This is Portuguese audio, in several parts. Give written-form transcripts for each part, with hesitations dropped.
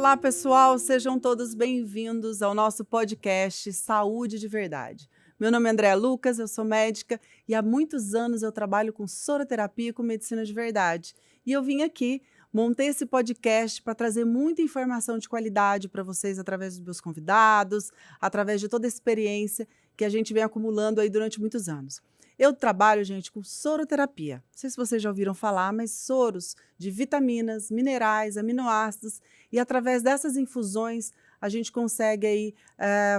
Olá, pessoal, sejam todos bem-vindos ao nosso podcast Saúde de Verdade. Meu nome é Andréa Lucas, eu sou médica e há muitos anos eu trabalho com soroterapia e com medicina de verdade. E eu vim aqui, montei esse podcast para trazer muita informação de qualidade para vocês através dos meus convidados, através de toda a experiência que a gente vem acumulando aí durante muitos anos. Eu trabalho, gente, com soroterapia. Não sei se vocês já ouviram falar, mas soros de vitaminas, minerais, aminoácidos, e através dessas infusões a gente consegue aí,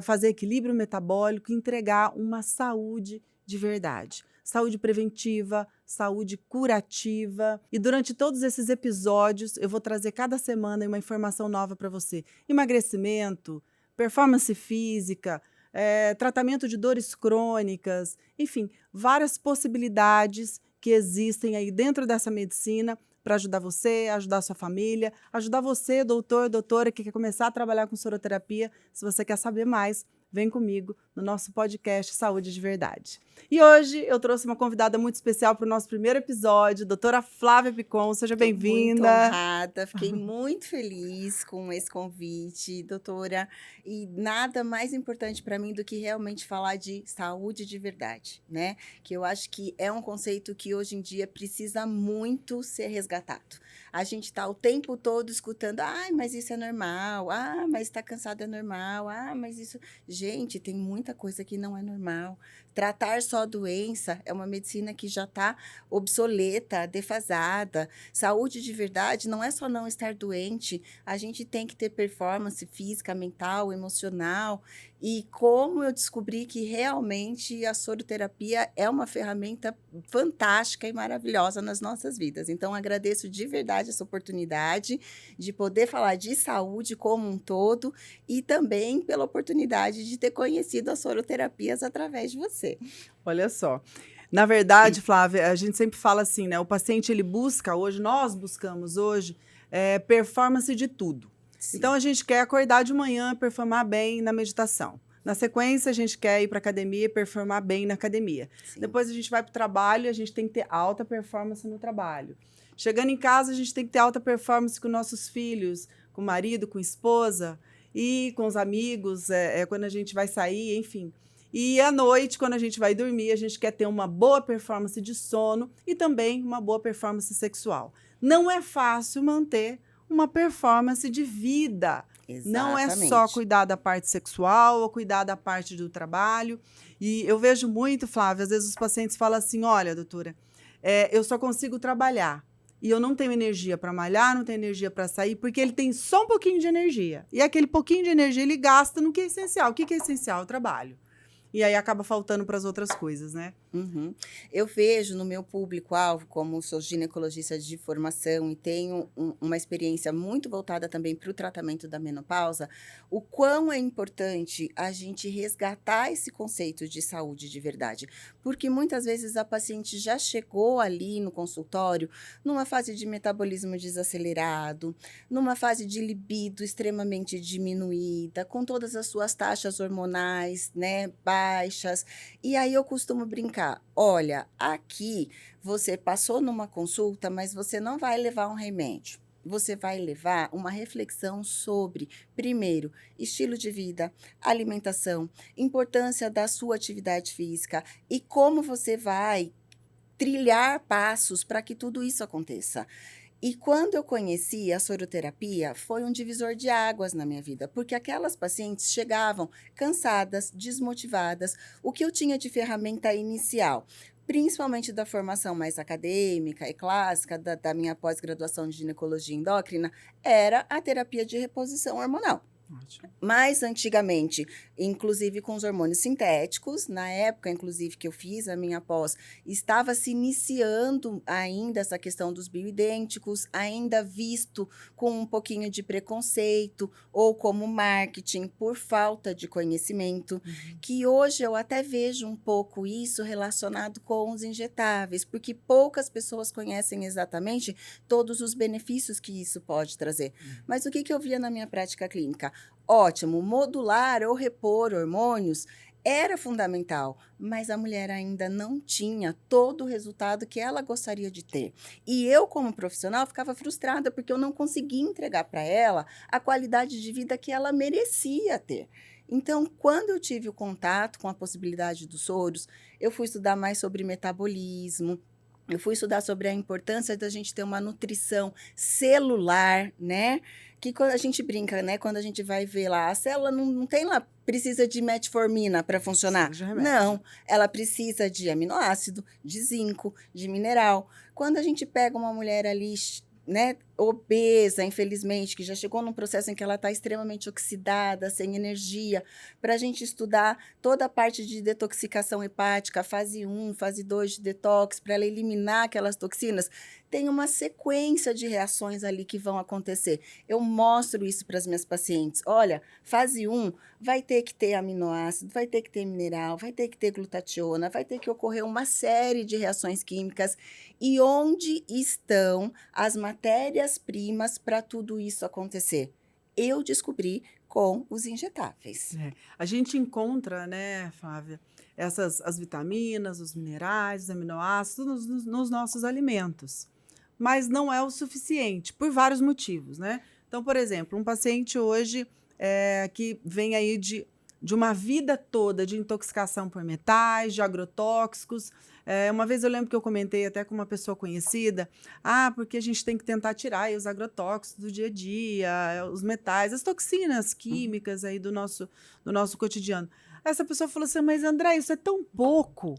fazer equilíbrio metabólico e entregar uma saúde de verdade. Saúde preventiva, saúde curativa. E durante todos esses episódios eu vou trazer cada semana uma informação nova para você. Emagrecimento, performance física, tratamento de dores crônicas, enfim, várias possibilidades que existem aí dentro dessa medicina para ajudar você, ajudar a sua família, ajudar você, doutor, doutora, que quer começar a trabalhar com soroterapia. Se você quer saber mais, vem comigo no nosso podcast Saúde de Verdade. E hoje eu trouxe uma convidada muito especial para o nosso primeiro episódio, doutora Flávia Picon. Seja Estou muito bem-vinda. honrada, fiquei muito feliz com esse convite, doutora. E nada mais importante para mim do que realmente falar de saúde de verdade, né? Que eu acho que é um conceito que hoje em dia precisa muito ser resgatado. A gente está o tempo todo escutando, mas isso é normal, mas está cansado é normal, mas isso... Gente, tem muita coisa que não é normal. Tratar só a doença é uma medicina que já está obsoleta, defasada. Saúde de verdade não é só não estar doente, a gente tem que ter performance física, mental, emocional. E como eu descobri que realmente a soroterapia é uma ferramenta fantástica e maravilhosa nas nossas vidas. Então, agradeço de verdade essa oportunidade de poder falar de saúde como um todo e também pela oportunidade de ter conhecido as soroterapias através de você. Olha só. Na verdade, Flávia, a gente sempre fala assim, né? O paciente ele busca hoje, nós buscamos hoje, performance de tudo. Sim. Então a gente quer acordar de manhã, performar bem na meditação. Na sequência, a gente quer ir para academia e performar bem na academia. Sim. Depois a gente vai para o trabalho e a gente tem que ter alta performance no trabalho. Chegando em casa, a gente tem que ter alta performance com nossos filhos, com o marido, com a esposa e com os amigos, quando a gente vai sair, enfim. E à noite, quando a gente vai dormir, a gente quer ter uma boa performance de sono e também uma boa performance sexual. Não é fácil manter uma performance de vida. Exatamente. Não é só cuidar da parte sexual ou cuidar da parte do trabalho. E eu vejo muito, Flávia, às vezes os pacientes falam assim, olha, doutora, eu só consigo trabalhar. E eu não tenho energia para malhar, não tenho energia para sair, porque ele tem só um pouquinho de energia. E aquele pouquinho de energia ele gasta no que é essencial. O que é essencial? O trabalho. E aí acaba faltando para as outras coisas, né? Uhum. Eu vejo no meu público-alvo, como sou ginecologista de formação e tenho uma experiência muito voltada também para o tratamento da menopausa, o quão é importante a gente resgatar esse conceito de saúde de verdade. Porque muitas vezes a paciente já chegou ali no consultório numa fase de metabolismo desacelerado, numa fase de libido extremamente diminuída, com todas as suas taxas hormonais, né, baixas. E aí eu costumo brincar, olha, aqui você passou numa consulta, mas você não vai levar um remédio. Você vai levar uma reflexão sobre, primeiro, estilo de vida, alimentação, importância da sua atividade física e como você vai trilhar passos para que tudo isso aconteça. E quando eu conheci a soroterapia, foi um divisor de águas na minha vida, porque aquelas pacientes chegavam cansadas, desmotivadas. O que eu tinha de ferramenta inicial, principalmente da formação mais acadêmica e clássica, da minha pós-graduação de ginecologia endócrina, era a terapia de reposição hormonal. Ótimo. Mais antigamente, inclusive com os hormônios sintéticos, na época, inclusive, que eu fiz a minha pós, estava se iniciando ainda essa questão dos bioidênticos, ainda visto com um pouquinho de preconceito ou como marketing por falta de conhecimento, que hoje eu até vejo um pouco isso relacionado com os injetáveis, porque poucas pessoas conhecem exatamente todos os benefícios que isso pode trazer. Mas o que eu via na minha prática clínica? Ótimo, modular ou repor hormônios era fundamental, mas a mulher ainda não tinha todo o resultado que ela gostaria de ter. E eu, como profissional, ficava frustrada porque eu não conseguia entregar para ela a qualidade de vida que ela merecia ter. Então, quando eu tive o contato com a possibilidade dos soros, eu fui estudar mais sobre metabolismo, eu fui estudar sobre a importância da gente ter uma nutrição celular, né? Que quando a gente brinca, né? Quando a gente vai ver lá, a célula não tem lá, precisa de metformina para funcionar. Precisa de remédio. Não, ela precisa de aminoácido, de zinco, de mineral. Quando a gente pega uma mulher ali, né, obesa, infelizmente, que já chegou num processo em que ela está extremamente oxidada, sem energia, para a gente estudar toda a parte de detoxicação hepática, fase 1, fase 2 de detox, para ela eliminar aquelas toxinas, tem uma sequência de reações ali que vão acontecer. Eu mostro isso para as minhas pacientes. Olha, fase 1 vai ter que ter aminoácido, vai ter que ter mineral, vai ter que ter glutationa, vai ter que ocorrer uma série de reações químicas. E onde estão as matérias-primas para tudo isso acontecer? Eu descobri com os injetáveis. A gente encontra, né, Flávia, as vitaminas, os minerais, os aminoácidos nos nossos alimentos. Mas não é o suficiente, por vários motivos, né? Então, por exemplo, um paciente hoje que vem aí de uma vida toda de intoxicação por metais, de agrotóxicos. Uma vez eu lembro que eu comentei até com uma pessoa conhecida, porque a gente tem que tentar tirar aí os agrotóxicos do dia a dia, os metais, as toxinas químicas aí do nosso cotidiano. Essa pessoa falou assim, mas André, isso é tão pouco.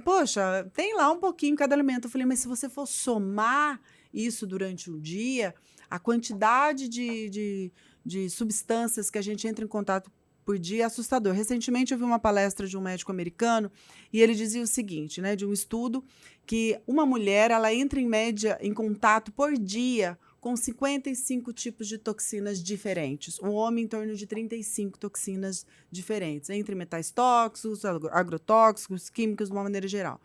Poxa, tem lá um pouquinho em cada alimento. Eu falei, mas se você for somar isso durante o dia, a quantidade de substâncias que a gente entra em contato por dia é assustador. Recentemente eu vi uma palestra de um médico americano e ele dizia o seguinte, né, de um estudo, que uma mulher, ela entra em média em contato por dia com 55 tipos de toxinas diferentes. O homem em torno de 35 toxinas diferentes, entre metais tóxicos, agrotóxicos, químicos de uma maneira geral.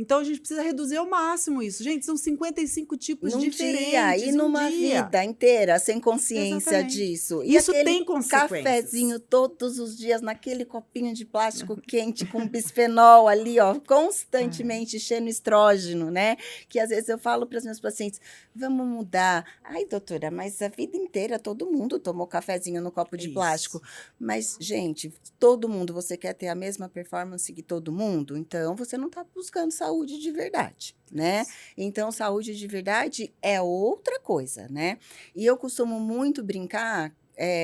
Então, a gente precisa reduzir ao máximo isso. Gente, são 55 tipos diferentes. Dia, e numa vida inteira, sem consciência Exatamente. disso. E isso tem consequências. Cafezinho todos os dias, naquele copinho de plástico quente, com bisfenol ali, ó, constantemente cheio de estrógeno, né? Que às vezes eu falo para os meus pacientes, vamos mudar. Ai, doutora, mas a vida inteira todo mundo tomou cafezinho no copo de plástico. Mas, gente, todo mundo, você quer ter a mesma performance que todo mundo? Então, você não está buscando saúde de verdade, né? Então, saúde de verdade é outra coisa, né? E eu costumo muito brincar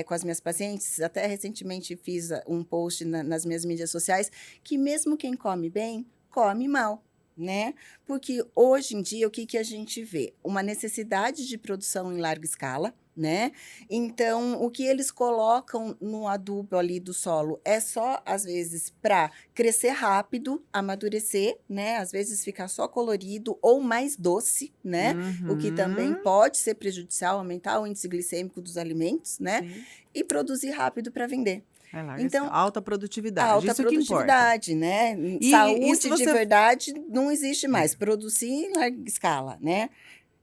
com as minhas pacientes, até recentemente fiz um post nas minhas mídias sociais, que mesmo quem come bem, come mal, né? Porque hoje em dia, o que a gente vê? Uma necessidade de produção em larga escala, né? Então, o que eles colocam no adubo ali do solo é só, às vezes, para crescer rápido, amadurecer, né? Às vezes ficar só colorido ou mais doce, né? O que também pode ser prejudicial, aumentar o índice glicêmico dos alimentos, né? Sim. E produzir rápido para vender. Então, alta produtividade. Alta isso produtividade, que né? E saúde de verdade não existe mais. Produzir em larga escala, né?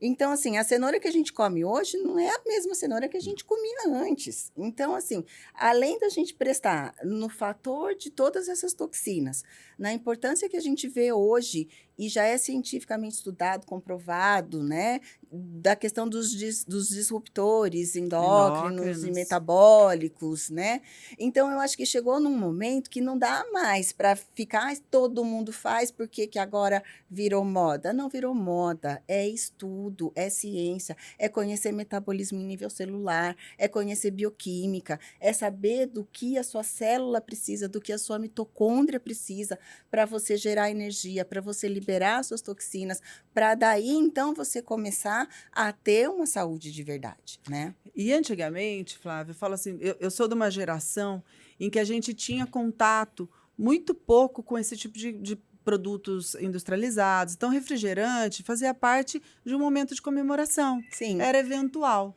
Então, assim, a cenoura que a gente come hoje não é a mesma cenoura que a gente comia antes. Então, assim, além da gente prestar no fator de todas essas toxinas, na importância que a gente vê hoje, e já é cientificamente estudado, comprovado, né, da questão dos disruptores endócrinos e metabólicos, né? Então, eu acho que chegou num momento que não dá mais para ficar, todo mundo faz, porque que agora virou moda. Não virou moda, é estudo, é ciência, é conhecer metabolismo em nível celular, é conhecer bioquímica, é saber do que a sua célula precisa, do que a sua mitocôndria precisa para você gerar energia, para você liberar suas toxinas, para daí, então, você começar a ter uma saúde de verdade, né? E antigamente, Flávia, eu falo assim, eu sou de uma geração em que a gente tinha contato muito pouco com esse tipo de produtos industrializados. Então, refrigerante fazia parte de um momento de comemoração. Sim. Era eventual.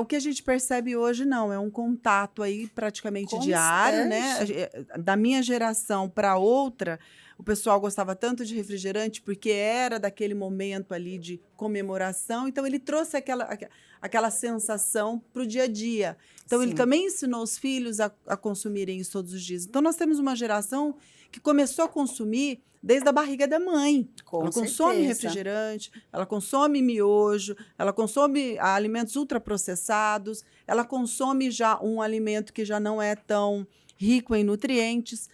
O que a gente percebe hoje, não. É um contato aí praticamente diário, né? Da minha geração para outra, o pessoal gostava tanto de refrigerante porque era daquele momento ali de comemoração, então ele trouxe aquela sensação para o dia a dia. Então ele Sim, também ensinou os filhos a consumirem isso todos os dias. Então nós temos uma geração que começou a consumir desde a barriga da mãe. com Ela consome certeza. refrigerante, ela consome miojo, ela consome alimentos ultraprocessados, ela consome já um alimento que já não é tão rico em nutrientes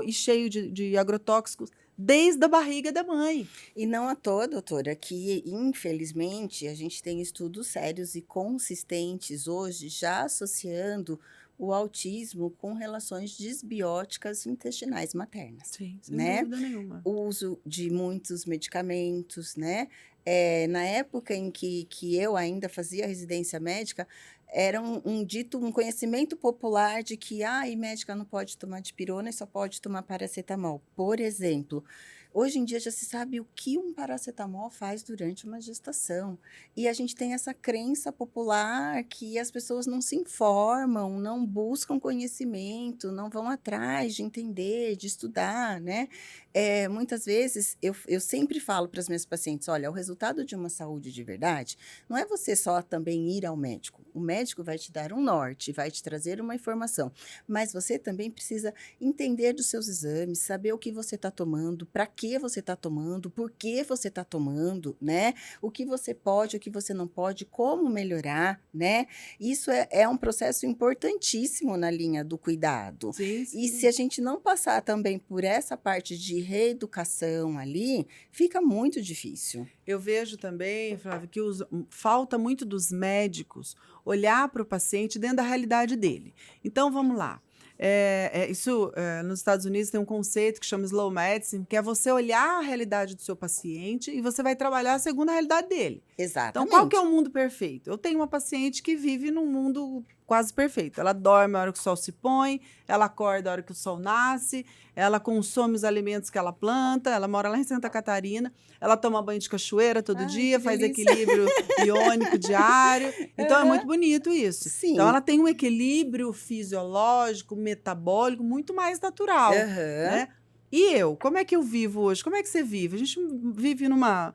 e cheio de agrotóxicos desde a barriga da mãe. E não à toa, doutora, que infelizmente a gente tem estudos sérios e consistentes hoje já associando o autismo com relações disbióticas intestinais maternas, Sim, sem né? dúvida nenhuma. O uso de muitos medicamentos, né? Na época em que eu ainda fazia residência médica, era um conhecimento popular de que médica não pode tomar dipirona e só pode tomar paracetamol, por exemplo. Hoje em dia já se sabe o que um paracetamol faz durante uma gestação. E a gente tem essa crença popular que as pessoas não se informam, não buscam conhecimento, não vão atrás de entender, de estudar, né? Muitas vezes eu sempre falo para as minhas pacientes: olha, o resultado de uma saúde de verdade não é você só também ir ao médico. O médico vai te dar um norte, vai te trazer uma informação, mas você também precisa entender dos seus exames, saber o que você está tomando, para que você está tomando, por que você está tomando, né? O que você pode, o que você não pode, como melhorar, né? Isso é um processo importantíssimo na linha do cuidado. Sim, E sim. se a gente não passar também por essa parte de reeducação ali, fica muito difícil. Eu vejo também, Flávia, que falta muito dos médicos olhar para o paciente dentro da realidade dele. Então, vamos lá. Nos Estados Unidos tem um conceito que chama slow medicine, que é você olhar a realidade do seu paciente e você vai trabalhar segundo a realidade dele. Então, qual que é Exatamente. o mundo perfeito? Eu tenho uma paciente que vive num mundo quase perfeito. Ela dorme a hora que o sol se põe, ela acorda a hora que o sol nasce, ela consome os alimentos que ela planta, ela mora lá em Santa Catarina, ela toma banho de cachoeira todo Ai, dia, que faz delícia. equilíbrio iônico diário. Então, é muito bonito isso. Então, Sim. ela tem um equilíbrio fisiológico, metabólico, muito mais natural, Aham. né? E eu, como é que eu vivo hoje? Como é que você vive? A gente vive numa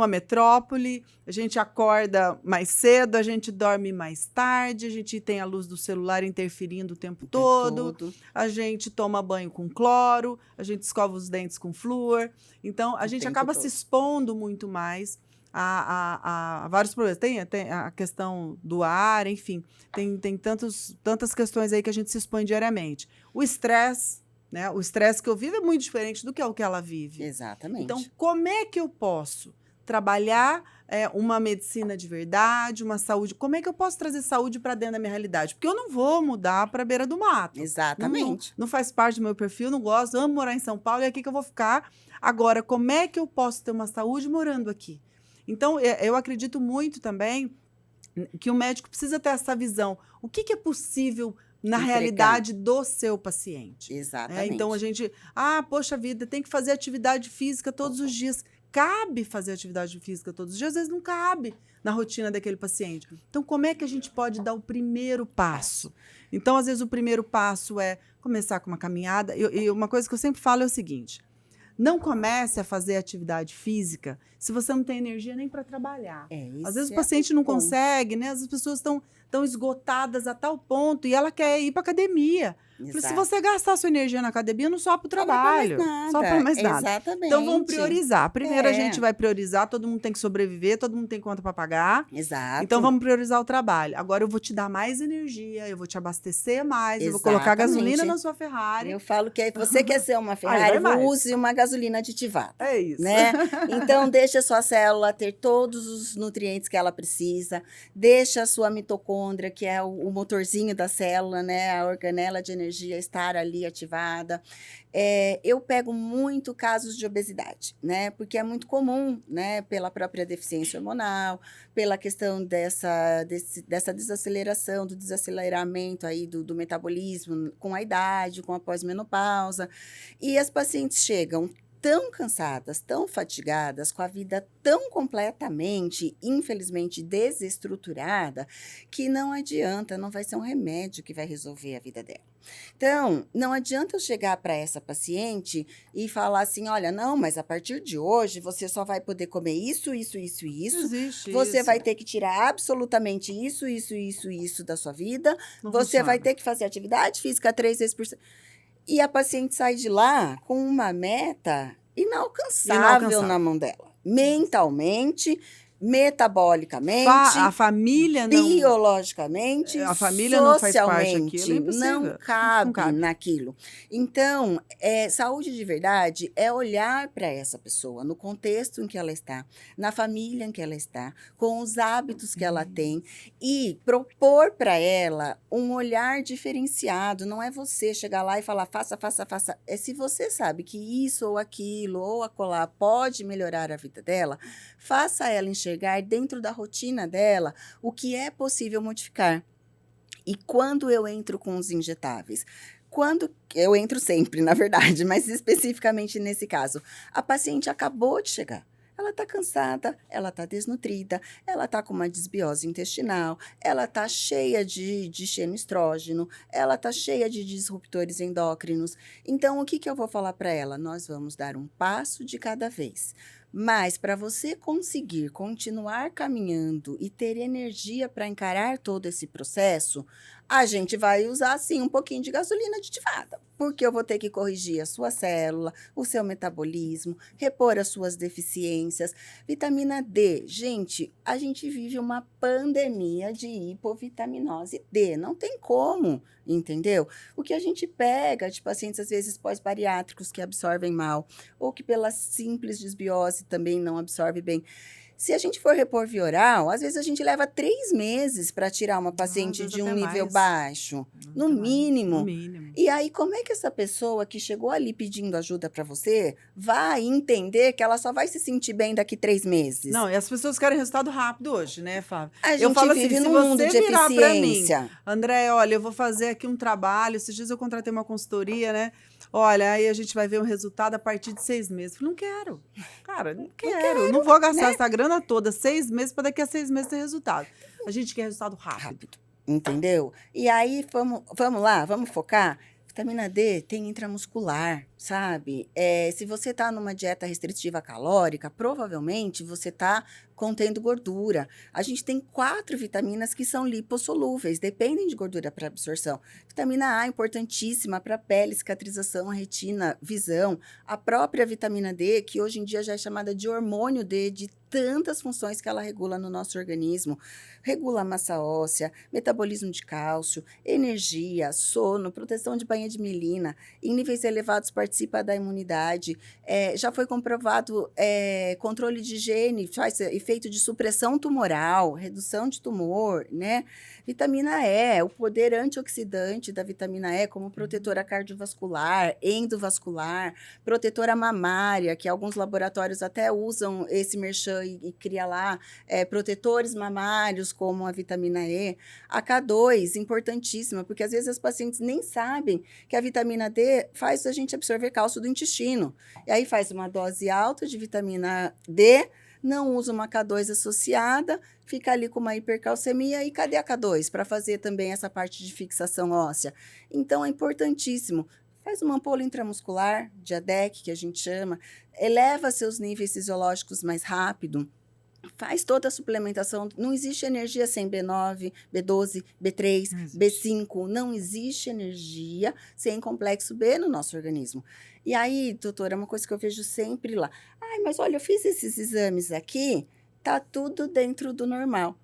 metrópole, a gente acorda mais cedo, a gente dorme mais tarde, a gente tem a luz do celular interferindo o tempo todo, a gente toma banho com cloro, a gente escova os dentes com flúor. Então, a O gente tempo acaba todo. se expondo muito mais a vários problemas. Tem a questão do ar, enfim, tem tantas questões aí que a gente se expõe diariamente. O estresse, né? O estresse que eu vivo é muito diferente do que é o que ela vive. Exatamente. Então, como é que eu posso trabalhar uma medicina de verdade, uma saúde? Como é que eu posso trazer saúde para dentro da minha realidade? Porque eu não vou mudar para a beira do mato. Exatamente. Não faz parte do meu perfil, não gosto, amo morar em São Paulo, é aqui que eu vou ficar. Agora, como é que eu posso ter uma saúde morando aqui? Então, eu acredito muito também que o médico precisa ter essa visão. O que é possível na Entregar. realidade do seu paciente? Exatamente. Então, a gente... poxa vida, tem que fazer atividade física todos os dias. Cabe fazer atividade física todos os dias? Às vezes não cabe na rotina daquele paciente. Então, como é que a gente pode dar o primeiro passo? Então, às vezes, o primeiro passo é começar com uma caminhada. E uma coisa que eu sempre falo é o seguinte: não comece a fazer atividade física se você não tem energia nem para trabalhar. Às vezes o paciente não consegue, né? As pessoas estão esgotadas a tal ponto e ela quer ir para academia. Falei, se você gastar sua energia na academia, não só para o trabalho. Só para mais nada. Exatamente. Então vamos priorizar. Primeiro a gente vai priorizar, todo mundo tem que sobreviver, todo mundo tem conta para pagar. Exato. Então vamos priorizar o trabalho. Agora eu vou te dar mais energia, eu vou te abastecer mais, eu vou colocar gasolina na sua Ferrari. Eu falo que você quer ser uma Ferrari, use uma gasolina aditivada. É isso. Né? Então deixa a sua célula ter todos os nutrientes que ela precisa, deixa a sua mitocôndria, que é o motorzinho da célula, né? A organela de energia estar ali ativada. Eu pego muito casos de obesidade, né? Porque é muito comum, né? Pela própria deficiência hormonal, pela questão dessa desaceleração, do desaceleramento aí do metabolismo com a idade, com a pós-menopausa. E as pacientes chegam tão cansadas, tão fatigadas, com a vida tão completamente, infelizmente, desestruturada, que não adianta, não vai ser um remédio que vai resolver a vida dela. Então, não adianta eu chegar para essa paciente e falar assim: olha, não, mas a partir de hoje você só vai poder comer isso, isso, isso e Não isso. existe Você isso. vai ter que tirar absolutamente isso, isso, isso, isso da sua vida. Não Você vai funciona. ter que fazer atividade física 3 vezes por semana. E a paciente sai de lá com uma meta inalcançável Inalcançável. na mão dela. Mentalmente, metabolicamente, A família não. biologicamente, A família não faz parte daquilo, é socialmente, não impossível. cabe, Não cabe. naquilo. Então, saúde de verdade é olhar para essa pessoa no contexto em que ela está, na família em que ela está, com os hábitos que ela tem e propor para ela um olhar diferenciado. Não é você chegar lá e falar faça, faça, faça. É se você sabe que isso ou aquilo ou acolá pode melhorar a vida dela, faça ela enxergar dentro da rotina dela o que é possível modificar. E quando eu entro com os injetáveis? Quando eu entro sempre, na verdade, mas especificamente nesse caso, a paciente acabou de chegar. Ela está cansada, ela está desnutrida, ela está com uma desbiose intestinal, ela está cheia de xenoestrógeno, ela está cheia de disruptores endócrinos. Então, o que eu vou falar para ela? Nós vamos dar um passo de cada vez. Mas para você conseguir continuar caminhando e ter energia para encarar todo esse processo, a gente vai usar, sim, um pouquinho de gasolina aditivada, porque eu vou ter que corrigir a sua célula, o seu metabolismo, repor as suas deficiências. Vitamina D, gente, a gente vive uma pandemia de hipovitaminose D, não tem como, entendeu? O que a gente pega de pacientes, às vezes, pós-bariátricos que absorvem mal, ou que pela simples desbiose também não absorve bem. Se a gente for repor via oral, às vezes a gente leva 3 meses para tirar uma Às paciente vezes de um até nível mais. baixo, no Até mais. No mínimo. mínimo. E aí, como é que essa pessoa que chegou ali pedindo ajuda para você vai entender que ela só vai se sentir bem daqui 3 meses? Não, e as pessoas querem resultado rápido hoje, né, Fábio? A Eu gente falo assim, vive se num mundo você de virar para mim, eficiência. André, olha, eu vou fazer aqui um trabalho, esses dias eu contratei uma consultoria, né? Olha, aí a gente vai ver um resultado a partir de 6 meses. Eu falei, não quero. Cara, não quero. Não vou gastar essa grana toda, 6 meses, para daqui a 6 meses ter resultado. A gente quer resultado rápido. Rápido, entendeu? E aí, vamos lá, vamos focar. Vitamina D tem intramuscular, sabe? Se você está numa dieta restritiva calórica, provavelmente você está contendo gordura. A gente tem 4 vitaminas que são lipossolúveis, dependem de gordura para absorção. Vitamina A, importantíssima para pele, cicatrização, retina, visão. A própria vitamina D, que hoje em dia já é chamada de hormônio D, de tantas funções que ela regula no nosso organismo. Regula a massa óssea, metabolismo de cálcio, energia, sono, proteção de banha de mielina. Em níveis elevados participa da imunidade. Já foi comprovado controle de higiene, faz efeito de supressão tumoral, redução de tumor, né? Vitamina E, o poder antioxidante da vitamina E como protetora cardiovascular, endovascular, protetora mamária, que alguns laboratórios até usam esse merchan e cria lá protetores mamários como a vitamina E. A K2, importantíssima, porque às vezes as pacientes nem sabem que a vitamina D faz a gente absorver cálcio do intestino. E aí faz uma dose alta de vitamina D, não usa uma K2 associada, fica ali com uma hipercalcemia, e cadê a K2 para fazer também essa parte de fixação óssea? Então, é importantíssimo. Faz uma ampola intramuscular, de ADEC, que a gente chama, eleva seus níveis fisiológicos mais rápido, faz toda a suplementação. Não existe energia sem B9, B12, B3, B5. Não existe energia sem complexo B no nosso organismo. E aí, doutora, é uma coisa que eu vejo sempre lá. Ai, mas olha, eu fiz esses exames aqui, tá tudo dentro do normal.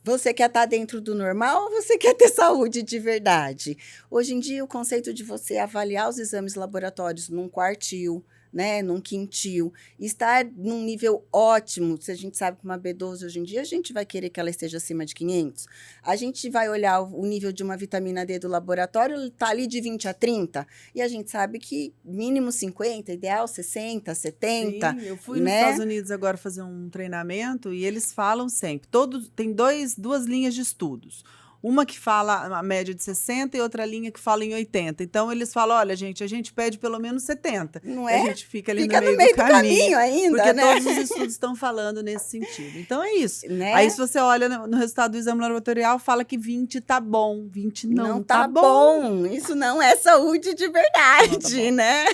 Você quer estar dentro do normal ou você quer ter saúde de verdade? Hoje em dia, o conceito de você avaliar os exames laboratórios num quartil, né, num quintil, estar num nível ótimo, se a gente sabe que uma B12 hoje em dia, a gente vai querer que ela esteja acima de 500. A gente vai olhar o nível de uma vitamina D do laboratório, está ali de 20 a 30, e a gente sabe que mínimo 50, ideal 60, 70. Sim, eu fui nos Estados Unidos agora fazer um treinamento e eles falam sempre, tem duas linhas de estudos. uma que fala a média de 60 e outra linha que fala em 80. Então, eles falam, olha, gente, a gente pede pelo menos 70. Não E é? a gente fica ali Fica no meio do caminho ainda, porque né? todos os estudos estão falando nesse sentido. Então, é isso. Né? Aí, se você olha no resultado do exame laboratorial, fala que 20 tá bom, 20 não tá bom. Isso não é saúde de verdade, Não tá né?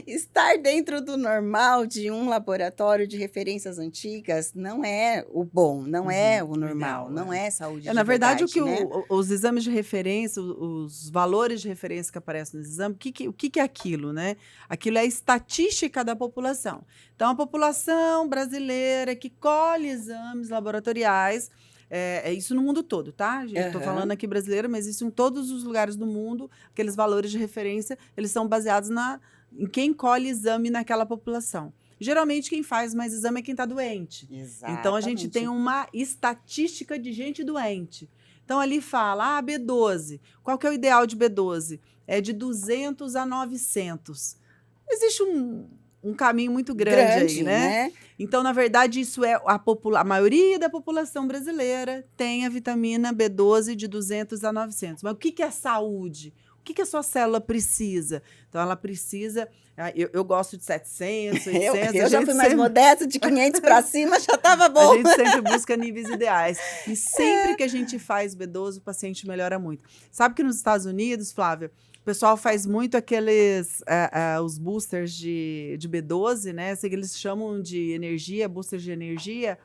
Estar dentro do normal de um laboratório de referências antigas não é o bom, não é o normal, ideal, não é saúde de na verdade, verdade, né? os exames de referência, os valores de referência que aparecem nos exames, o que é aquilo, né? Aquilo é a estatística da população. Então, a população brasileira que colhe exames laboratoriais, é isso no mundo todo, tá? Estou falando aqui brasileira, mas isso em todos os lugares do mundo, aqueles valores de referência, eles são baseados em quem colhe exame naquela população. Geralmente, quem faz mais exame é quem está doente. Exatamente. Então, a gente tem uma estatística de gente doente. Então, ali fala, B12. Qual que é o ideal de B12? É de 200 a 900. Existe um caminho muito grande aí, né? Então, na verdade, isso é a maioria da população brasileira tem a vitamina B12 de 200 a 900. Mas o que é saúde? O que a sua célula precisa? Então, ela precisa... Eu gosto de 700, 800. Eu já fui mais modesta, de 500 para cima já estava bom. A gente sempre busca níveis ideais. E sempre que a gente faz B12, o paciente melhora muito. Sabe que nos Estados Unidos, Flávia, o pessoal faz muito aqueles, os boosters de B12, né? Assim, eles chamam de energia, boosters de energia.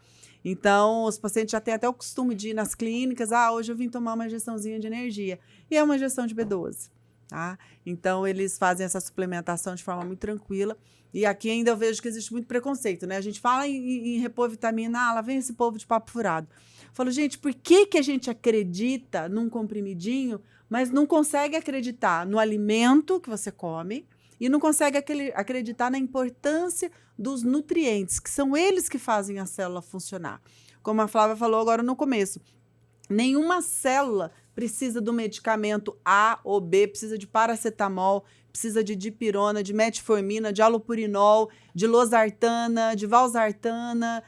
Então, os pacientes já têm até o costume de ir nas clínicas. Hoje eu vim tomar uma injeçãozinha de energia. E é uma injeção de B12. Tá? Então, eles fazem essa suplementação de forma muito tranquila. E aqui ainda eu vejo que existe muito preconceito, né? A gente fala em repor vitamina, lá vem esse povo de papo furado. Eu falo, gente, por que a gente acredita num comprimidinho, mas não consegue acreditar no alimento que você come e não consegue acreditar na importância dos nutrientes, que são eles que fazem a célula funcionar. Como a Flávia falou agora no começo, nenhuma célula precisa do medicamento A ou B, precisa de paracetamol, precisa de dipirona, de metformina, de alopurinol, de losartana, de valsartana,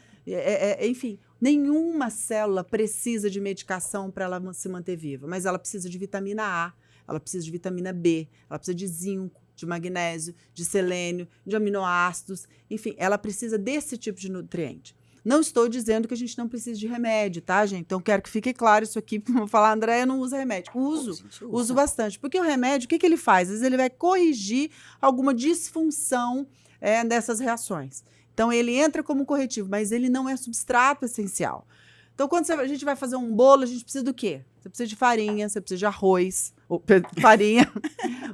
enfim, nenhuma célula precisa de medicação para ela se manter viva, mas ela precisa de vitamina A, ela precisa de vitamina B, ela precisa de zinco, de magnésio, de selênio, de aminoácidos, enfim, ela precisa desse tipo de nutriente. Não estou dizendo que a gente não precisa de remédio, tá, gente? Então, quero que fique claro isso aqui. Vou falar, Andréia não usa remédio. Uso bastante. Porque o remédio, o que ele faz? Às vezes ele vai corrigir alguma disfunção dessas reações. Então, ele entra como corretivo, mas ele não é substrato essencial. Então, quando a gente vai fazer um bolo, a gente precisa do quê? Você precisa de farinha, você precisa de arroz, farinha,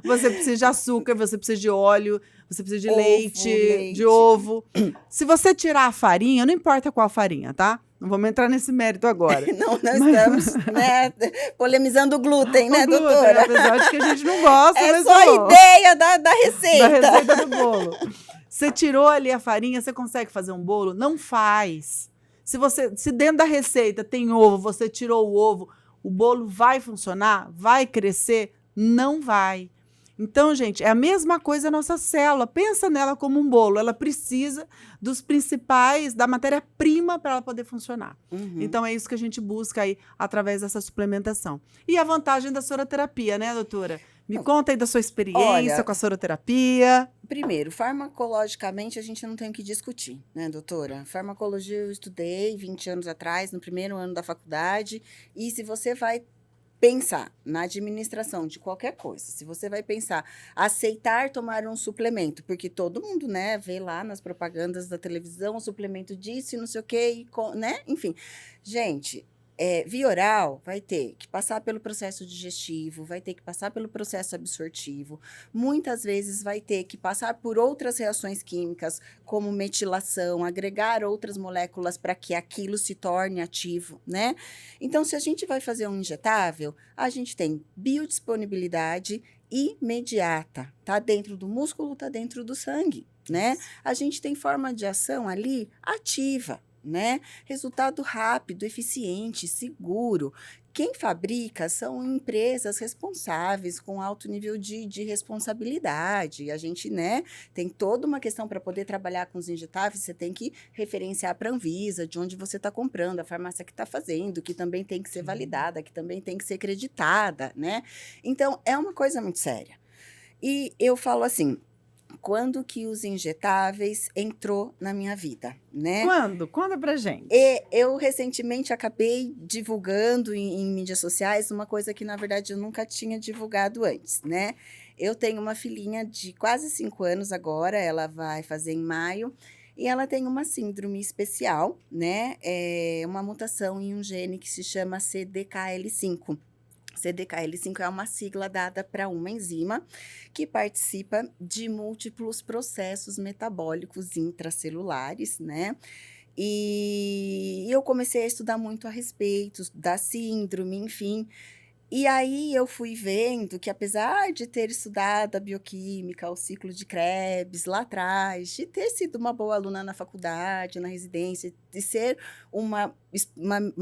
você precisa de açúcar, você precisa de óleo, você precisa de leite, de ovo. Se você tirar a farinha, não importa qual farinha, tá? Não vamos entrar nesse mérito agora. Não estamos, né, polemizando o glúten, né, doutora? Apesar de que a gente não gosta. É só a ideia da receita. Da receita do bolo. Você tirou ali a farinha, você consegue fazer um bolo? Não faz. Se dentro da receita tem ovo, você tirou o ovo, o bolo vai funcionar? Vai crescer? Não vai. Então, gente, é a mesma coisa a nossa célula. Pensa nela como um bolo. Ela precisa dos principais, da matéria-prima para ela poder funcionar. Então, é isso que a gente busca aí através dessa suplementação. E a vantagem da soroterapia, né, doutora? Me conta aí da sua experiência com a soroterapia. Primeiro, farmacologicamente a gente não tem o que discutir, né, doutora? Farmacologia eu estudei 20 anos atrás, no primeiro ano da faculdade, e se você vai pensar na administração de qualquer coisa, se você vai pensar, aceitar tomar um suplemento, porque todo mundo, né, vê lá nas propagandas da televisão, o suplemento disso e não sei o quê, né? Enfim, gente... via oral vai ter que passar pelo processo digestivo, vai ter que passar pelo processo absortivo, muitas vezes vai ter que passar por outras reações químicas, como metilação, agregar outras moléculas para que aquilo se torne ativo, né? Então, se a gente vai fazer um injetável, a gente tem biodisponibilidade imediata, tá dentro do músculo, tá dentro do sangue, né? A gente tem forma de ação ali ativa, né? Resultado rápido, eficiente, seguro, quem fabrica são empresas responsáveis, com alto nível de responsabilidade. A gente, né, tem toda uma questão para poder trabalhar com os injetáveis, você tem que referenciar para a Anvisa, de onde você está comprando, a farmácia que está fazendo, que também tem que ser validada, que também tem que ser acreditada, né? Então, é uma coisa muito séria. E eu falo assim, quando que os injetáveis entrou na minha vida, né? Quando? Conta pra gente. Eu recentemente acabei divulgando em mídias sociais uma coisa que, na verdade, eu nunca tinha divulgado antes, né? Eu tenho uma filhinha de quase 5 anos agora, ela vai fazer em maio, e ela tem uma síndrome especial, né? É uma mutação em um gene que se chama CDKL5. CDKL5 é uma sigla dada para uma enzima que participa de múltiplos processos metabólicos intracelulares, né? E eu comecei a estudar muito a respeito da síndrome, enfim. E aí eu fui vendo que, apesar de ter estudado a bioquímica, o ciclo de Krebs lá atrás, de ter sido uma boa aluna na faculdade, na residência, de ser uma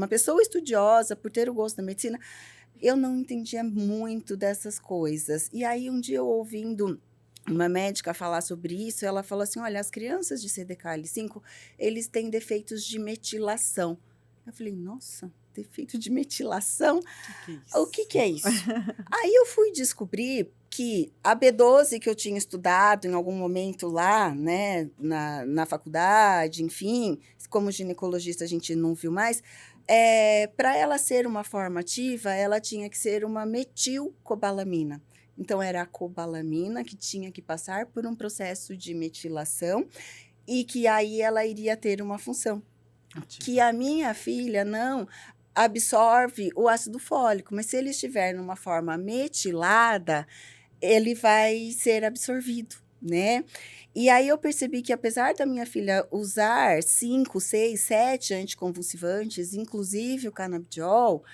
pessoa estudiosa por ter o gosto da medicina, eu não entendia muito dessas coisas. E aí, um dia, eu ouvindo uma médica falar sobre isso, ela falou assim, olha, as crianças de CDKL5, eles têm defeitos de metilação. Eu falei, nossa, defeito de metilação? O que é isso? Aí eu fui descobrir que a B12 que eu tinha estudado em algum momento lá, né, na faculdade, enfim, como ginecologista a gente não viu mais, para ela ser uma forma ativa, ela tinha que ser uma metilcobalamina. Então, era a cobalamina que tinha que passar por um processo de metilação e que aí ela iria ter uma função. Que a minha filha não absorve o ácido fólico, mas se ele estiver numa forma metilada, ele vai ser absorvido, né? E aí eu percebi que, apesar da minha filha usar 5, 6, 7 anticonvulsivantes, inclusive o canabidiol,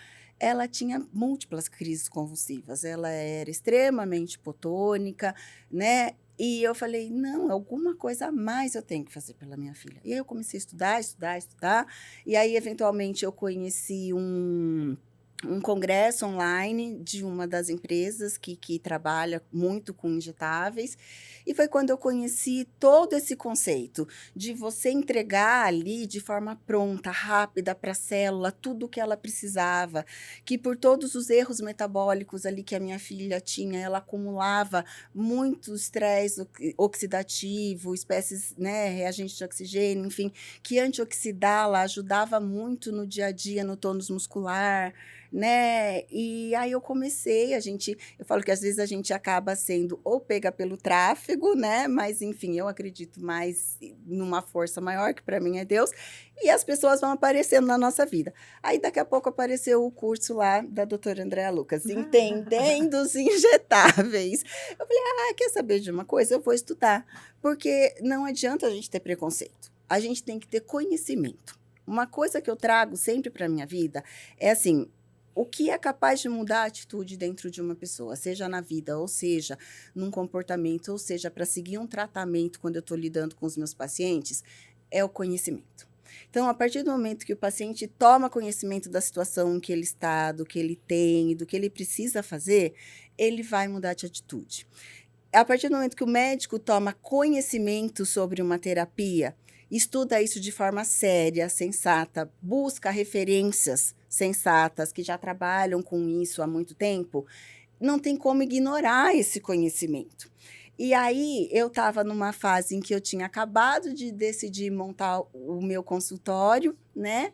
ela tinha múltiplas crises convulsivas. Ela era extremamente hipotônica, né? E eu falei, não, alguma coisa a mais eu tenho que fazer pela minha filha. E aí eu comecei a estudar. E aí, eventualmente, eu conheci um congresso online de uma das empresas que trabalha muito com injetáveis. E foi quando eu conheci todo esse conceito de você entregar ali de forma pronta, rápida para a célula, tudo o que ela precisava, que por todos os erros metabólicos ali que a minha filha tinha, ela acumulava muito estresse oxidativo, espécies, né, reagentes de oxigênio, enfim, que antioxidá-la ajudava muito no dia a dia, no tônus muscular, né? E aí eu comecei, eu falo que às vezes a gente acaba sendo ou pega pelo tráfego, né? Mas enfim, eu acredito mais numa força maior, que para mim é Deus, e as pessoas vão aparecendo na nossa vida. Aí daqui a pouco apareceu o curso lá da doutora Andréa Lucas, Entendendo os Injetáveis. Eu falei, quer saber de uma coisa? Eu vou estudar, porque não adianta a gente ter preconceito, a gente tem que ter conhecimento. Uma coisa que eu trago sempre para a minha vida é assim, o que é capaz de mudar a atitude dentro de uma pessoa, seja na vida, ou seja, num comportamento, ou seja, para seguir um tratamento quando eu estou lidando com os meus pacientes, é o conhecimento. Então, a partir do momento que o paciente toma conhecimento da situação em que ele está, do que ele tem, do que ele precisa fazer, ele vai mudar de atitude. A partir do momento que o médico toma conhecimento sobre uma terapia, estuda isso de forma séria, sensata, busca referências sensatas que já trabalham com isso há muito tempo, não tem como ignorar esse conhecimento. E aí, eu estava numa fase em que eu tinha acabado de decidir montar o meu consultório, né?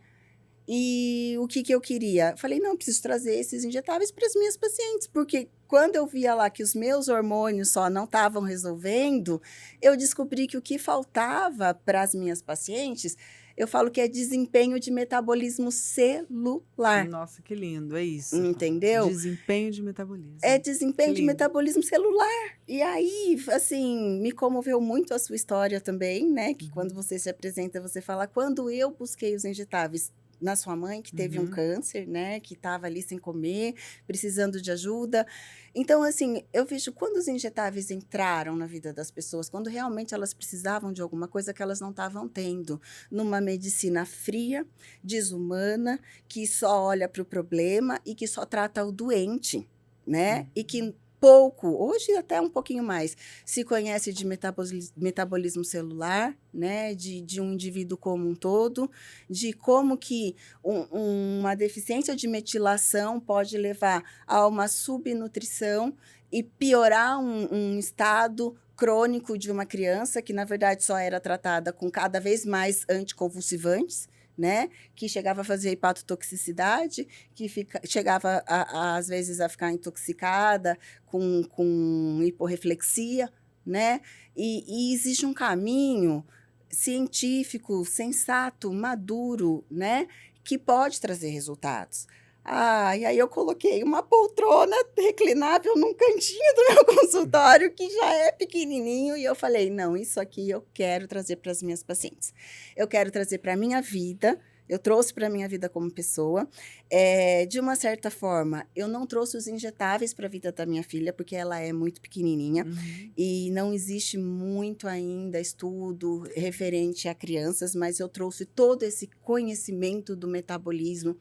E o que eu queria? Falei, não, preciso trazer esses injetáveis para as minhas pacientes, porque quando eu via lá que os meus hormônios só não estavam resolvendo, eu descobri que o que faltava para as minhas pacientes, eu falo que é desempenho de metabolismo celular. Nossa, que lindo, é isso. Entendeu? Desempenho de metabolismo. É desempenho de metabolismo celular. E aí, assim, me comoveu muito a sua história também, né? Que quando você se apresenta, você fala, quando eu busquei os injetáveis, na sua mãe, que teve um câncer, né? Que estava ali sem comer, precisando de ajuda. Então, assim, eu vejo quando os injetáveis entraram na vida das pessoas, quando realmente elas precisavam de alguma coisa que elas não estavam tendo, numa medicina fria, desumana, que só olha para o problema e que só trata o doente, né? E que pouco, hoje até um pouquinho mais, se conhece de metabolismo celular, né? De um indivíduo como um todo, de como que uma deficiência de metilação pode levar a uma subnutrição e piorar um estado crônico de uma criança que, na verdade, só era tratada com cada vez mais anticonvulsivantes, né? Que chegava a fazer hepatotoxicidade, que chegava, às vezes, a ficar intoxicada, com hiporreflexia, né? E existe um caminho científico, sensato, maduro, né? Que pode trazer resultados. E aí eu coloquei uma poltrona reclinável num cantinho do meu consultório, que já é pequenininho, e eu falei, não, isso aqui eu quero trazer para as minhas pacientes. Eu quero trazer para a minha vida, eu trouxe para a minha vida como pessoa. De uma certa forma, eu não trouxe os injetáveis para a vida da minha filha, porque ela é muito pequenininha, e não existe muito ainda estudo referente a crianças, mas eu trouxe todo esse conhecimento do metabolismo,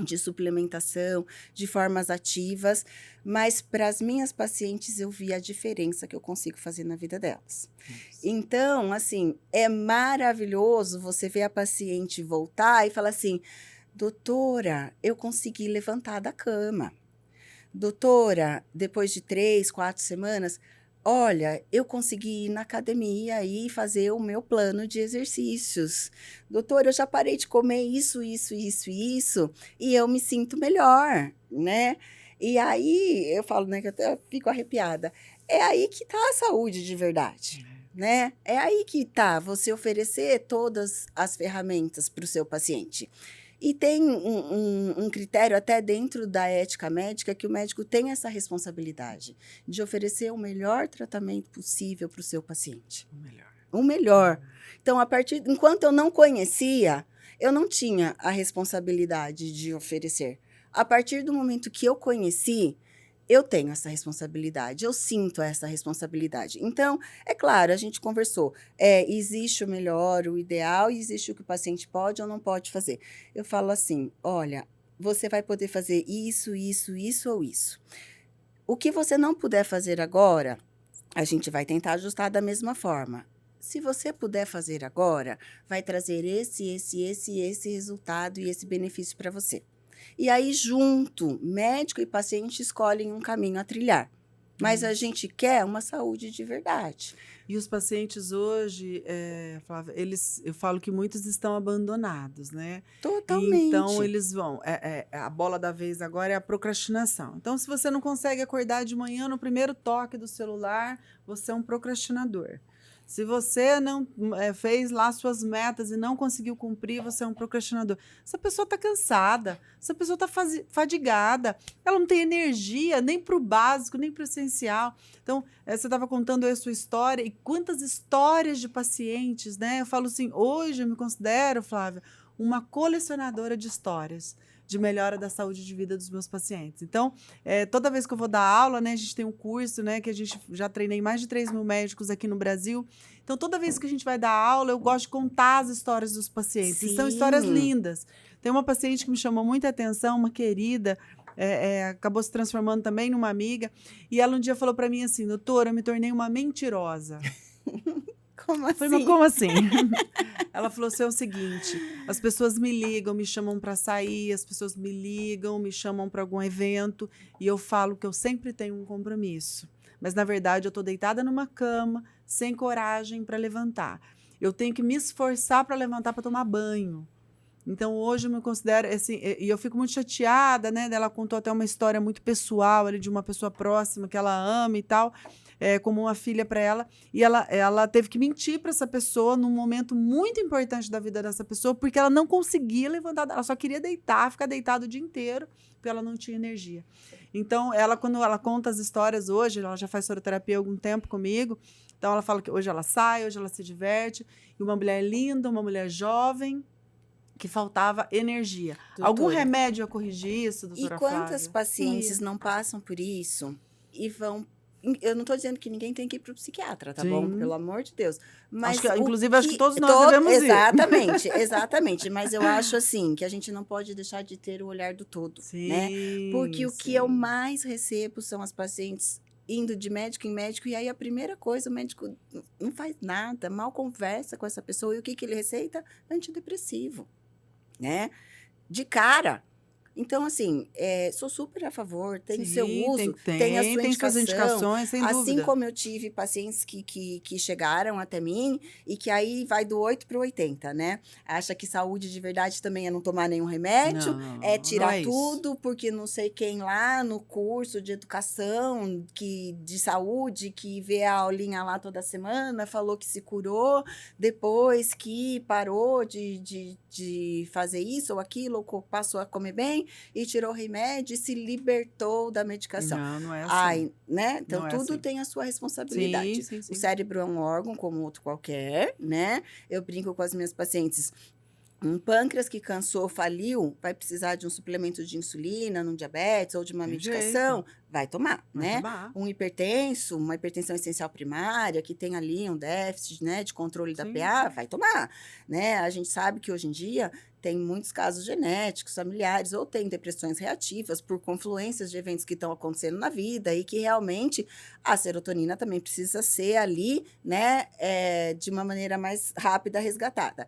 de suplementação, de formas ativas, mas para as minhas pacientes eu vi a diferença que eu consigo fazer na vida delas. Então, assim, é maravilhoso você ver a paciente voltar e falar assim, doutora, eu consegui levantar da cama. Doutora, depois de 3, 4 semanas, olha, eu consegui ir na academia e fazer o meu plano de exercícios. Doutora, eu já parei de comer isso, e eu me sinto melhor, né? E aí, eu falo, né, que eu até fico arrepiada. É aí que está a saúde de verdade, né? É aí que está você oferecer todas as ferramentas para o seu paciente. E tem um critério até dentro da ética médica que o médico tem essa responsabilidade de oferecer o melhor tratamento possível para o seu paciente. O melhor. Então, enquanto eu não conhecia, eu não tinha a responsabilidade de oferecer. A partir do momento que eu conheci, eu tenho essa responsabilidade, eu sinto essa responsabilidade. Então, é claro, a gente conversou, existe o melhor, o ideal, e existe o que o paciente pode ou não pode fazer. Eu falo assim, olha, você vai poder fazer isso ou isso. O que você não puder fazer agora, a gente vai tentar ajustar da mesma forma. Se você puder fazer agora, vai trazer esse resultado e esse benefício para você. E aí, junto, médico e paciente escolhem um caminho a trilhar. Mas a gente quer uma saúde de verdade. E os pacientes hoje, Flávia, eu falo que muitos estão abandonados, né? Totalmente. Então, eles vão... a bola da vez agora é a procrastinação. Então, se você não consegue acordar de manhã no primeiro toque do celular, você é um procrastinador. Se você não fez lá suas metas e não conseguiu cumprir, você é um procrastinador. Essa pessoa está cansada, essa pessoa está fadigada, ela não tem energia nem para o básico, nem para o essencial. Então, você estava contando aí a sua história, e quantas histórias de pacientes, né? Eu falo assim, hoje eu me considero, Flávia, uma colecionadora de histórias de melhora da saúde de vida dos meus pacientes. Então, toda vez que eu vou dar aula, né, a gente tem um curso, né, que a gente já treinei mais de 3.000 médicos aqui no Brasil. Então, toda vez que a gente vai dar aula, eu gosto de contar as histórias dos pacientes. E são histórias lindas. Tem uma paciente que me chamou muita atenção, uma querida, acabou se transformando também numa amiga, e ela um dia falou para mim assim, doutora, eu me tornei uma mentirosa. Como assim? Eu falei, mas como assim? Ela falou assim, é o seguinte, as pessoas me ligam, me chamam para sair, as pessoas me ligam, me chamam para algum evento, e eu falo que eu sempre tenho um compromisso. Mas, na verdade, eu estou deitada numa cama, sem coragem para levantar. Eu tenho que me esforçar para levantar para tomar banho. Então, hoje eu me considero, assim, e eu fico muito chateada, né? Ela contou até uma história muito pessoal ali de uma pessoa próxima que ela ama e tal, como uma filha para ela, e ela teve que mentir para essa pessoa num momento muito importante da vida dessa pessoa, porque ela não conseguia levantar, ela só queria deitar, ficar deitada o dia inteiro, porque ela não tinha energia. Então, quando ela conta as histórias hoje, ela já faz soroterapia há algum tempo comigo, então ela fala que hoje ela sai, hoje ela se diverte, e uma mulher linda, uma mulher jovem, que faltava energia. Algum Doutora, remédio a corrigir isso, e doutora quantas Flávia? pacientes não passam por isso e vão. Eu não estou dizendo que ninguém tem que ir para o psiquiatra, tá bom? Pelo Sim. amor de Deus. Acho que, Mas o inclusive, acho que que. todos nós devemos ir. Exatamente, exatamente. Mas eu acho assim que a gente não pode deixar de ter o olhar do todo, né? Porque Sim, o que eu sim. mais recebo são as pacientes indo de médico em médico, e aí a primeira coisa, o médico não faz nada, mal conversa com essa pessoa, e o que, que ele receita? Antidepressivo, né? De cara. Então, assim, sou super a favor, tem o seu Sim, uso, tem a sua tem suas indicação. indicações, sem Assim dúvida. como eu tive pacientes que chegaram até mim e que aí vai do 8 para o 80, né? Acha que saúde de verdade também é não tomar nenhum remédio, é Não, não tirar é isso. tudo, porque não sei quem lá no curso de educação de saúde, que vê a aulinha lá toda semana, falou que se curou, depois que parou de fazer isso ou aquilo, ou passou a comer bem, e tirou o remédio e se libertou da medicação. Não, não é assim. Ai, né? Então, Não é tudo assim. tem a sua Sim, responsabilidade. sim, O sim. cérebro é um órgão como outro qualquer, né? Eu brinco com as minhas pacientes. Um pâncreas que cansou, faliu, vai precisar de um suplemento de insulina, num diabetes ou de uma Tem medicação, jeito. vai tomar, Vai né? tomar. Um hipertenso, uma hipertensão essencial primária, que tem ali um déficit, né, de controle da Sim, PA, sim. vai tomar, né? A gente sabe que hoje em dia tem muitos casos genéticos, familiares, ou tem depressões reativas por confluências de eventos que estão acontecendo na vida e que realmente a serotonina também precisa ser ali, né, de uma maneira mais rápida resgatada.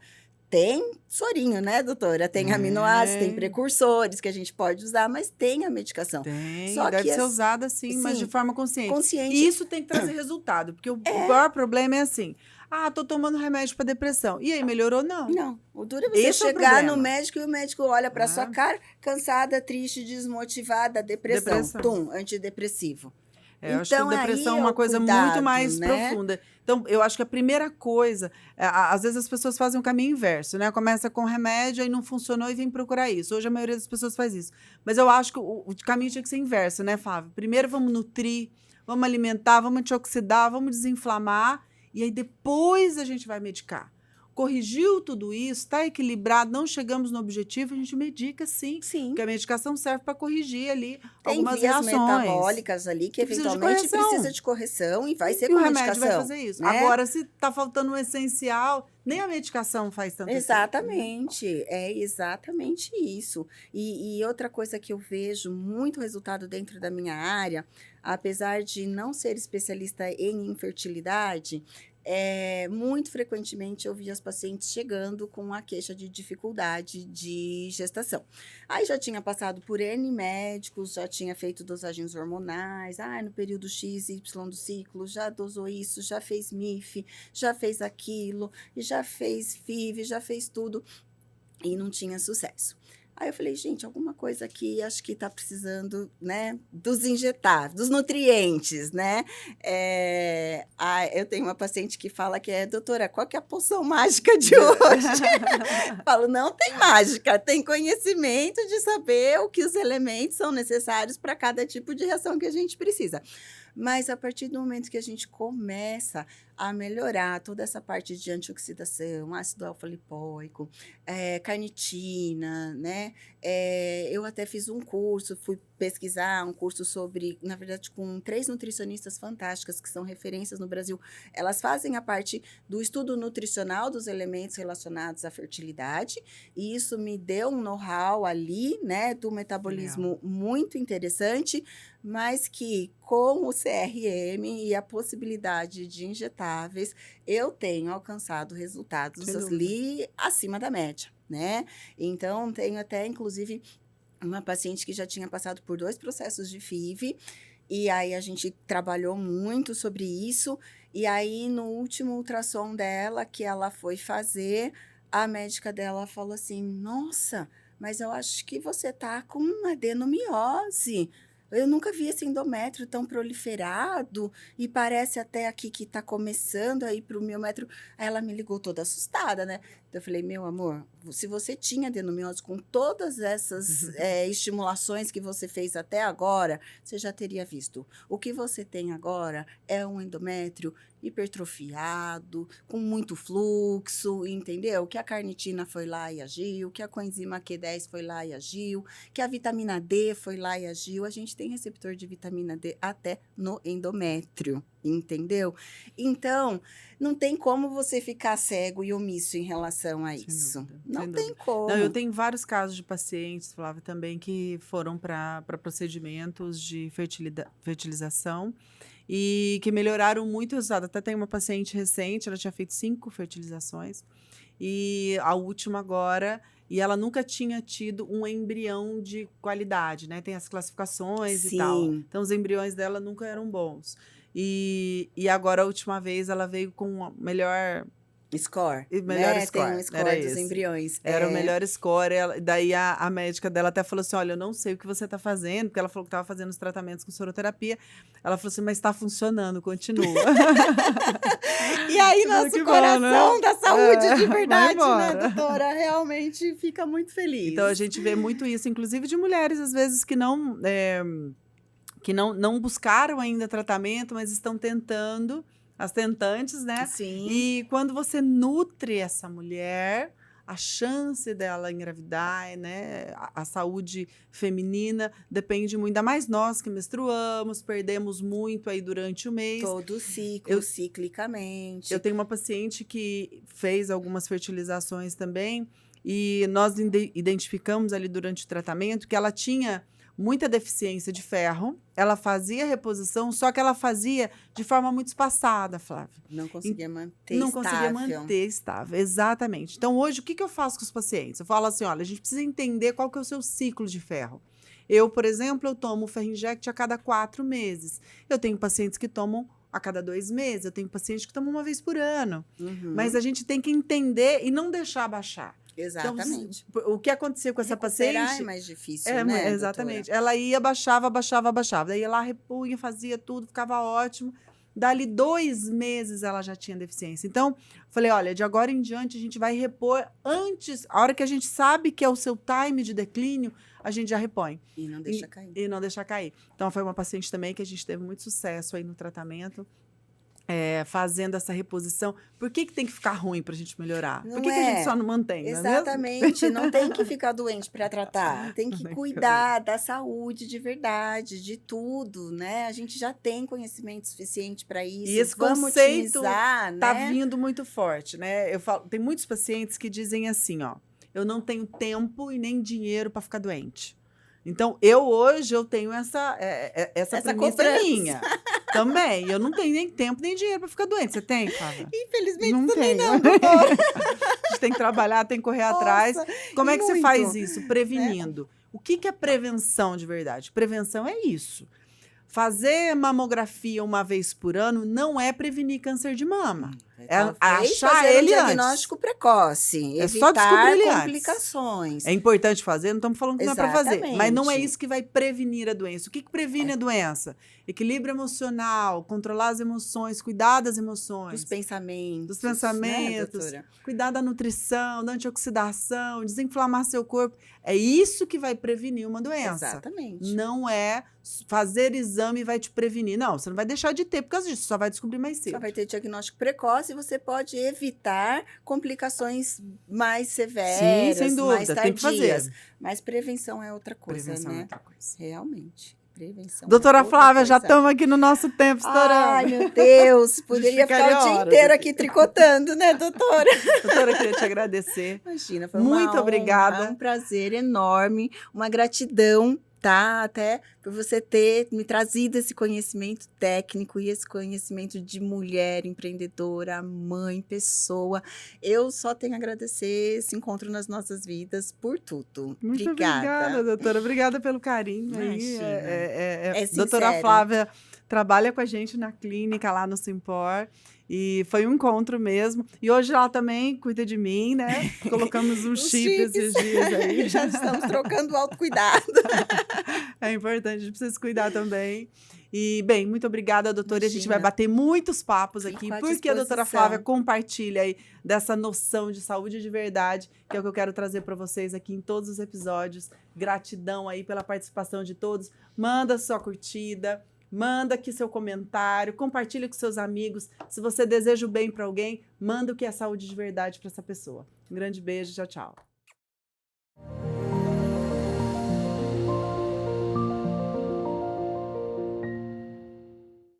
Tem sorinho, né, doutora? Tem aminoácidos, tem É, precursores que a gente pode usar, mas tem a medicação. tem. Só Deve que, ser usada sim, mas de sim, forma consciente. E consciente isso tem que trazer resultado, porque o é. maior problema é assim: ah, tô tomando remédio para depressão. E aí, melhorou? Não. Não, o duro é você Esse é o chegar no problema. médico e o médico olha para sua Né? cara, cansada, triste, desmotivada, depressão. Depressão. Tum, antidepressivo. Eu acho que a Então, depressão aí é é uma o coisa muito cuidado, mais né? profunda. Então, eu acho que a primeira coisa, às vezes as pessoas fazem o caminho inverso, né? Começa com remédio, aí não funcionou e vem procurar isso. Hoje a maioria das pessoas faz isso. Mas eu acho que o caminho tinha que ser inverso, né, Flávio? Primeiro vamos nutrir, vamos alimentar, vamos antioxidar, vamos desinflamar, e aí depois a gente vai medicar. Corrigiu tudo isso, está equilibrado, não chegamos no objetivo, a gente medica sim, Sim. porque a medicação serve para corrigir ali Tem algumas vias reações metabólicas ali que que precisa de eventualmente precisa correção. de correção e vai ser E o com remédio vai medicação, fazer isso. né? Agora, se tá faltando um essencial, nem a medicação faz tanto efeito, né? Exatamente, é exatamente isso. E outra coisa que eu vejo muito resultado dentro da minha área, apesar de não ser especialista em infertilidade, muito frequentemente eu vi as pacientes chegando com a queixa de dificuldade de gestação. Aí já tinha passado por N médicos, já tinha feito dosagens hormonais, no período X, Y do ciclo, já dosou isso, já fez MIF, já fez aquilo, já fez FIV, já fez tudo e não tinha sucesso. Aí eu falei, gente, alguma coisa aqui acho que está precisando, né, dos injetáveis, dos nutrientes, né? Eu tenho uma paciente que fala que doutora, qual que é a poção mágica de hoje? Falo, não tem mágica, tem conhecimento de saber o que os elementos são necessários para cada tipo de reação que a gente precisa. Mas a partir do momento que a gente começa a melhorar toda essa parte de antioxidação, ácido alfa-lipoico, carnitina, né? Eu até fiz um curso, fui pesquisar um curso sobre, na verdade, com 3 nutricionistas fantásticas que são referências no Brasil. Elas fazem a parte do estudo nutricional dos elementos relacionados à fertilidade, e isso me deu um know-how ali, né, do metabolismo muito interessante, mas que com o CRM e a possibilidade de injetáveis, eu tenho alcançado resultados Sem dúvida. ali acima da média, né? Então, tenho até, inclusive, uma paciente que já tinha passado por 2 processos de FIV, e aí a gente trabalhou muito sobre isso, e aí no último ultrassom dela, que ela foi fazer, a médica dela falou assim, nossa, mas eu acho que você tá com uma adenomiose. Eu nunca vi esse endométrio tão proliferado e parece até aqui que está começando a ir para o miômetro. Aí ela me ligou toda assustada, né? Então, eu falei, meu amor, se você tinha adenomiose com todas essas estimulações que você fez até agora, você já teria visto. O que você tem agora é um endométrio hipertrofiado, com muito fluxo, entendeu? Que a carnitina foi lá e agiu, que a coenzima Q10 foi lá e agiu, que a vitamina D foi lá e agiu. A gente tem receptor de vitamina D até no endométrio, entendeu? Então, não tem como você ficar cego e omisso em relação a isso. Sem dúvida, Não sem tem dúvida. como. Não, eu tenho vários casos de pacientes, Flávia, também, que foram para procedimentos de fertilização e que melhoraram muito o resultado. Até tem uma paciente recente, ela tinha feito 5 fertilizações e a última agora, e ela nunca tinha tido um embrião de qualidade, né? Tem as classificações e tal. Sim. Então, os embriões dela nunca eram bons. E agora, a última vez, ela veio com uma melhor Score, melhor né? score. Tem um Era score dos esse. embriões. Era o melhor score. Daí a médica dela até falou assim: olha, eu não sei o que você está fazendo, porque ela falou que estava fazendo os tratamentos com soroterapia. Ela falou assim, mas está funcionando, continua. E aí, nosso Que bom, coração né? da saúde de Vai verdade, né, embora. doutora? Realmente fica muito feliz. Então a gente vê muito isso, inclusive de mulheres, às vezes, que não buscaram ainda tratamento, mas estão tentando, as tentantes, né? Sim. E quando você nutre essa mulher, a chance dela engravidar, né? A saúde feminina depende muito, ainda mais nós que menstruamos, perdemos muito aí durante o mês. Todo ciclo, ciclicamente. Eu tenho uma paciente que fez algumas fertilizações também, e nós identificamos ali durante o tratamento que ela tinha muita deficiência de ferro, ela fazia reposição, só que ela fazia de forma muito espaçada, Flávia. Não conseguia manter Não estável. conseguia manter estável, exatamente. Então, hoje, o que eu faço com os pacientes? Eu falo assim, olha, a gente precisa entender qual que é o seu ciclo de ferro. Eu, por exemplo, eu tomo ferro inject a cada 4 meses. Eu tenho pacientes que tomam a cada 2 meses, eu tenho pacientes que tomam uma vez por ano. Uhum. Mas a gente tem que entender e não deixar baixar. Exatamente. Então, o que acontecia com essa Recuperar paciente... é mais difícil, né, exatamente. doutora? Ela ia, baixava. Daí ela repunha, fazia tudo, ficava ótimo. Dali 2 meses ela já tinha deficiência. Então, falei, olha, de agora em diante a gente vai repor antes, a hora que a gente sabe que é o seu time de declínio, a gente já repõe. E não deixa cair. E não deixar cair. Então, foi uma paciente também que a gente teve muito sucesso aí no tratamento. Fazendo essa reposição. Por que tem que ficar ruim para a gente melhorar? Não Por que a gente só não mantém? Exatamente. Não tem que ficar doente para tratar. Tem que Não é cuidar da saúde de verdade, de tudo, né? A gente já tem conhecimento suficiente para isso. E esse Vamos conceito otimizar, tá né? vindo muito forte, né? Eu falo, tem muitos pacientes que dizem assim, ó, eu não tenho tempo e nem dinheiro para ficar doente. Então, hoje eu tenho essa premissa cobrança. minha. Também. Eu não tenho nem tempo nem dinheiro para ficar doente. Você tem, Flávia? Infelizmente Não também tenho. não, doutora. A gente tem que trabalhar, tem que correr atrás. Como é que você muito, faz isso? Prevenindo. O que é prevenção de verdade? Prevenção é isso. Fazer mamografia uma vez por ano não é prevenir câncer de mama. Talvez achar fazer ele um diagnóstico precoce. É só descobrir evitar ele antes. complicações. É importante fazer, não estamos falando que não é para fazer. Mas não é Exatamente. isso que vai prevenir a doença. O que previne a doença? Equilíbrio emocional, controlar as emoções, cuidar das emoções. Dos pensamentos. Dos pensamentos, né, doutora? cuidar da nutrição, da antioxidação, desinflamar seu corpo. É isso que vai prevenir uma doença. Exatamente. Não é fazer exame vai te prevenir. Não, você não vai deixar de ter por causa disso, só vai descobrir mais cedo. Só vai ter diagnóstico precoce e você pode evitar complicações mais severas, Sim, sem dúvida, mais tem que tardias. fazer. Mas prevenção é outra coisa, Prevenção né? é outra coisa. Realmente. Prevenção Doutora é outra Flávia, já coisa. estamos aqui no nosso tempo estourando. Ai, meu Deus, poderia ficar ficaria o dia horas inteiro aqui. aqui tricotando, né, doutora? Doutora, eu queria te agradecer. Imagina, foi Muito uma honra, obrigada. um prazer enorme, uma gratidão, tá? Até por você ter me trazido esse conhecimento técnico e esse conhecimento de mulher empreendedora, mãe, pessoa. Eu só tenho a agradecer esse encontro nas nossas vidas por tudo. Muito obrigada, doutora. Obrigada pelo carinho. Aí. Imagina. Doutora sincero. Flávia trabalha com a gente na clínica lá no Simpor. E foi um encontro mesmo. E hoje ela também cuida de mim, né? Colocamos um Os chip esses dias aí. Já estamos trocando o autocuidado. É importante, a gente precisa se cuidar também. E, bem, muito obrigada, doutora. A gente vai Imagina. bater muitos papos Fico aqui, à porque a doutora disposição. Flávia compartilha aí dessa noção de saúde de verdade, que é o que eu quero trazer para vocês aqui em todos os episódios. Gratidão aí pela participação de todos. Manda sua curtida, manda aqui seu comentário, compartilha com seus amigos. Se você deseja o bem para alguém, manda o que é saúde de verdade para essa pessoa. Um grande beijo, tchau, tchau.